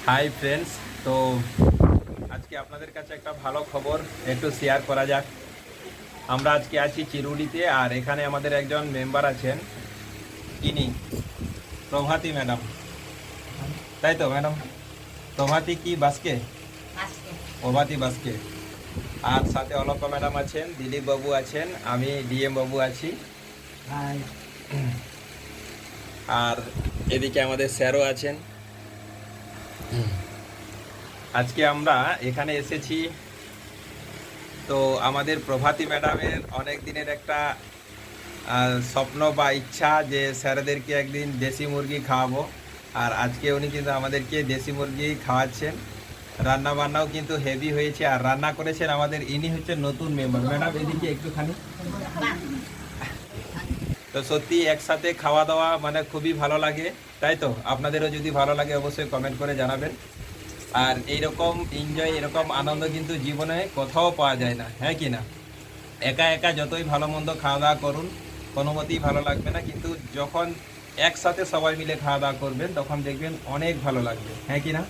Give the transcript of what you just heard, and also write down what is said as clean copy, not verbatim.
Hi friends. তো আজকে আপনাদের কাছে একটা ভালো খবর একটু শেয়ার করা যাক। আমরা আজকে আছি চিরুলিতে, আর এখানে আমাদের একজন মেম্বার আছেন, ইনি প্রভাতী ম্যাডাম। তাই তো ম্যাডাম? প্রভাতী কি বাসকে? প্রভাতী বাসকে। আর সাথে অলকা ম্যাডাম আছেন, দিলীপ বাবু আছেন, আমি ডিএম বাবু আছি। আর এদিকে আমাদের স্যারও আছেন। আজকে আমরা এখানে এসেছি, তো আমাদের প্রভাতী ম্যাডামের অনেক দিনের একটা স্বপ্ন বা ইচ্ছা যে স্যারদেরকে একদিন দেশি মুরগি খাওয়াবো। আর আজকে উনি কিন্তু আমাদেরকে দেশি মুরগি খাওয়াচ্ছেন। রান্না বান্নাও কিন্তু হেভি হয়েছে, আর রান্না করেছেন আমাদের ইনি হচ্ছে নতুন মেম্বার। ম্যাডাম এদিকে একটুখানি। তো সত্যি একসাথে খাওয়া দাওয়া মানে খুবই ভালো লাগে, তাই তো? আপনাদেরও যদি ভালো লাগে অবশ্যই কমেন্ট করে জানাবেন। আর এইরকম এনজয়, এরকম আনন্দ কিন্তু জীবনে কোথাও পাওয়া যায় না, হ্যাঁ কি না? একা একা যতই ভালো মন্দ খাওয়া দাওয়া করুন, কোনো মতেই ভালো লাগবে না, কিন্তু যখন একসাথে সবাই মিলে খাওয়া দাওয়া করবেন তখন দেখবেন অনেক ভালো লাগবে, হ্যাঁ কি না?